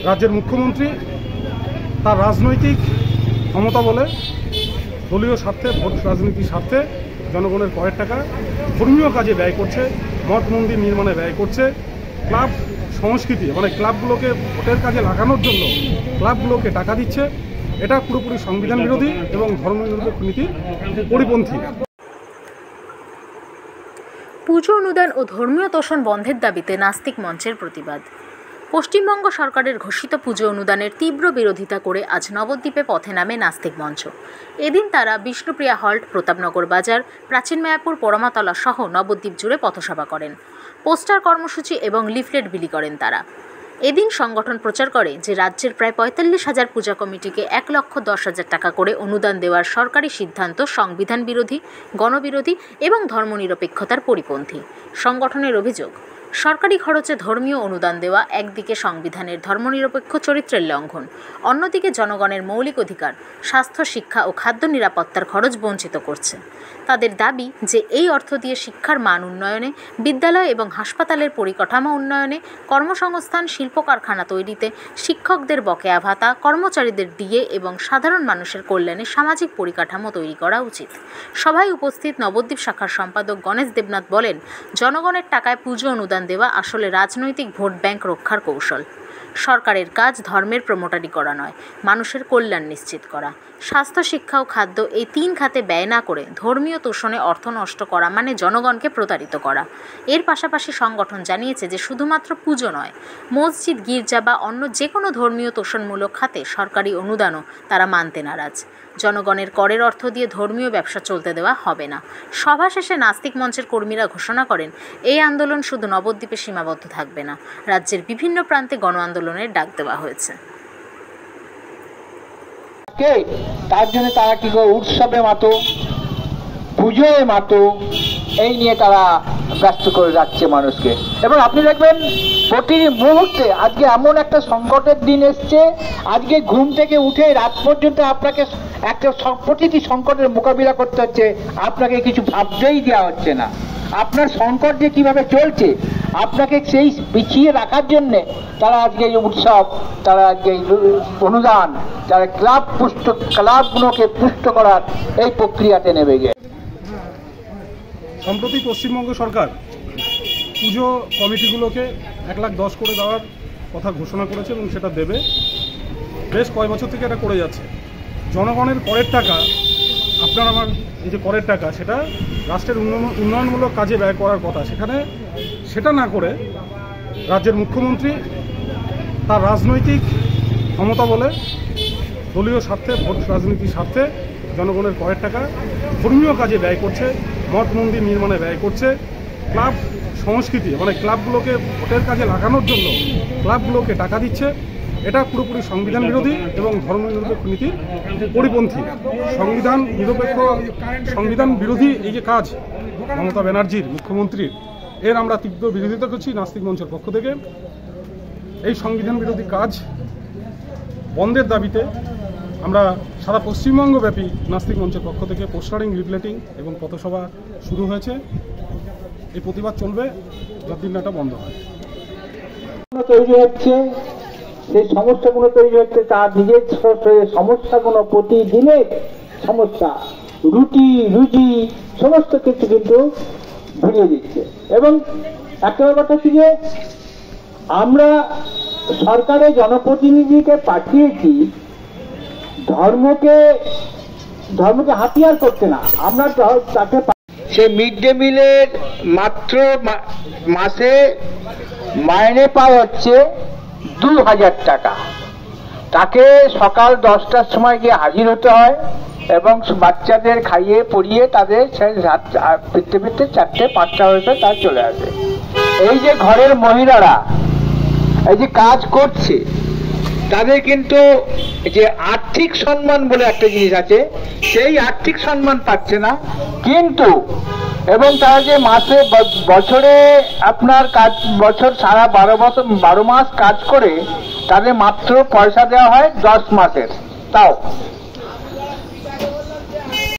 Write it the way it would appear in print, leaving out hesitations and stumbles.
রাজ্যের মুখ্যমন্ত্রী তার রাজনৈতিক ক্ষমতা বলে দলীয় স্বার্থে, ভোট রাজনীতির স্বার্থে জনগণের করের টাকা ধর্মীয় কাজে ব্যয় করছে, মঠ মন্দির নির্মাণে ব্যয় করছে, ক্লাব সংস্কৃতি মানে ক্লাবগুলোকে ভোটের কাজে লাগানোর জন্য ক্লাবগুলোকে টাকা দিচ্ছে। এটা পুরোপুরি সংবিধান বিরোধী এবং ধর্মনিরপেক্ষ নীতির পরিপন্থী। পুজো অনুদান ও ধর্মীয় তোষণ বন্ধের দাবিতে নাস্তিক মঞ্চের প্রতিবাদ। পশ্চিমবঙ্গ সরকারের ঘোষিত পুজো অনুদানের তীব্র বিরোধিতা করে আজ নবদ্বীপে পথে নামে নাস্তিক মঞ্চ। এদিন তারা বিষ্ণুপ্রিয়া হল্ট, প্রতাপনগর বাজার, প্রাচীন মায়াপুর, পরমাতলা সহ নবদ্বীপ জুড়ে পথসভা করেন, পোস্টার কর্মসূচি এবং লিফলেট বিলি করেন তারা। এদিন সংগঠন প্রচার করে যে রাজ্যের প্রায় ৪৫,০০০ পূজা কমিটিকে ১,১০,০০০ টাকা করে অনুদান দেওয়ার সরকারি সিদ্ধান্ত সংবিধান বিরোধী, গণবিরোধী এবং ধর্মনিরপেক্ষতার পরিপন্থী। সংগঠনের অভিযোগ, সরকারি খরচে ধর্মীয় অনুদান দেওয়া একদিকে সংবিধানের ধর্মনিরপেক্ষ চরিত্রের লঙ্ঘন, অন্যদিকে জনগণের মৌলিক অধিকার, স্বাস্থ্য, শিক্ষা ও খাদ্য নিরাপত্তার খরচ বঞ্চিত করছে। তাদের দাবি যে এই অর্থ দিয়ে শিক্ষার মান উন্নয়নে, বিদ্যালয় এবং হাসপাতালের পরিকাঠামো উন্নয়নে, কর্মসংস্থান, শিল্প কারখানা তৈরিতে, শিক্ষকদের বকেয়া ভাতা, কর্মচারীদের ডিএ এবং সাধারণ মানুষের কল্যাণে সামাজিক পরিকাঠামো তৈরি করা উচিত। সভায় উপস্থিত নবদ্বীপ শাখার সম্পাদক গণেশ দেবনাথ বলেন, জনগণের টাকায় পুজো অনুদান দেওয়া আসলে রাজনৈতিক ভোট ব্যাংক রক্ষার কৌশল। সরকারের কাজ ধর্মের প্রমোটারি করা নয়, মানুষের কল্যাণ নিশ্চিত করা। স্বাস্থ্য, শিক্ষা ও খাদ্য এই ৩ খাতে ব্যয় না করে ধর্মীয় তোষণে অর্থ নষ্ট করা মানে জনগণকে প্রতারিত করা। এর পাশাপাশি সংগঠন জানিয়েছে যে শুধুমাত্র পুজো নয়, মসজিদ, গির্জা বা অন্য যে কোনো ধর্মীয় তোষণমূলক খাতে সরকারি অনুদানও তারা মানতে নারাজ। জনগণের করের অর্থ দিয়ে ধর্মীয় ব্যবসা চলতে দেওয়া হবে না। সভা শেষে নাস্তিক মঞ্চের কর্মীরা ঘোষণা করেন, এই আন্দোলন শুধু নবদ্বীপে সীমাবদ্ধ থাকবে না, রাজ্যের বিভিন্ন প্রান্তে গণ আন্দোলনের ডাক দেওয়া হয়েছে। তার জন্য তারা কি করে উৎসবে মাতো, পুজোয় মাতো, এই নিয়ে তারা ব্যস্ত করে রাখছে মানুষকে। এবং আপনি দেখবেন প্রতি মুহূর্তে আজকে এমন একটা সংকটের দিন এসছে, আজকে ঘুম থেকে উঠে রাত পর্যন্ত আপনাকে একটা প্রতিটি সংকটের মোকাবিলা করতে হচ্ছে, আপনাকে কিছু ভাবতেই দেওয়া হচ্ছে না। আপনার সংকট যে কিভাবে চলছে আপনাকে সেই পিছিয়ে রাখার জন্যে তারা আজকে এই উৎসব, তারা আজকে এই অনুদান, তারা ক্লাবগুলোকে পুষ্ট করার এই প্রক্রিয়াতে নেমে গেছে। সম্প্রতি পশ্চিমবঙ্গ সরকার পুজো কমিটিগুলোকে ১,১০,০০০ করে দেওয়ার কথা ঘোষণা করেছে এবং সেটা দেবে। বেশ কয়েক বছর থেকে এটা করে যাচ্ছে। জনগণের করের টাকা, আপনার আমার এই যে করের টাকা, সেটা রাষ্ট্রের উন্নয়নমূলক কাজে ব্যয় করার কথা, সেটা না করে রাজ্যের মুখ্যমন্ত্রী তার রাজনৈতিক ক্ষমতা বলে দলীয় স্বার্থে, ভোট রাজনীতির স্বার্থে জনগণের করের টাকা ধর্মীয় কাজে ব্যয় করছে, মঠ মন্দির নির্মাণে ব্যয় করছে, ক্লাব সংস্কৃতি মানে ক্লাবগুলোকে ভোটের কাজে লাগানোর জন্য ক্লাবগুলোকে টাকা দিচ্ছে। এটা পুরোপুরি সংবিধান বিরোধী এবং ধর্মনিরপেক্ষ নীতির পরিপন্থী। সংবিধান বিরোধী এই যে কাজ মমতা ব্যানার্জির, মুখ্যমন্ত্রীর, এর আমরা তীব্র বিরোধিতা করছি নাস্তিক মঞ্চের পক্ষ থেকে। এই সংবিধান বিরোধী কাজ বন্ধের দাবিতে আমরা সারা পশ্চিমবঙ্গব্যাপী নাস্তিক মঞ্চের পক্ষ থেকে পোস্টারিং, লিফলেটিং এবং পথসভা শুরু হয়েছে। এই প্রতিবাদ চলবে যতদিন না এটা বন্ধ হয়। তৈরি হচ্ছে, সেই সমস্যাগুলো তৈরি হচ্ছে, তার নিজের সমস্যাগুলো প্রতিদিনের সমস্যা, রুজি সমস্ত কিছু কিন্তু ভুলিয়ে দিচ্ছে। এবং একটা ব্যাপারটা হচ্ছে যে আমরা সরকারের জনপ্রতিনিধিকে পাঠিয়েছি ধর্মকে হাতিয়ার করতে না, আমরা তাকে সে মিড ডে মিলের মাত্র মাসে মাইনে পাওয়া হচ্ছে ২,০০০ টাকা। তাকে সকাল ১০টার সময় গিয়ে হাজির হতে হয় এবং বাচ্চাদের খাইয়ে পড়িয়ে তাদের ফিরতে ৪টে ৫টা হয়েছে তার চলে আসে। এই যে ঘরের মহিলারা এই যে কাজ করছে তাদের কিন্তু যে আর্থিক সম্মান বলে একটা জিনিস আছে, সেই আর্থিক সম্মান পাচ্ছে না। কিন্তু এবং তারা যে মাসে বছরে আপনার কাজ, বছর সারা ১২ মাস কাজ করে তাদের মাত্র পয়সা দেওয়া হয় ১০ মাসের। তাও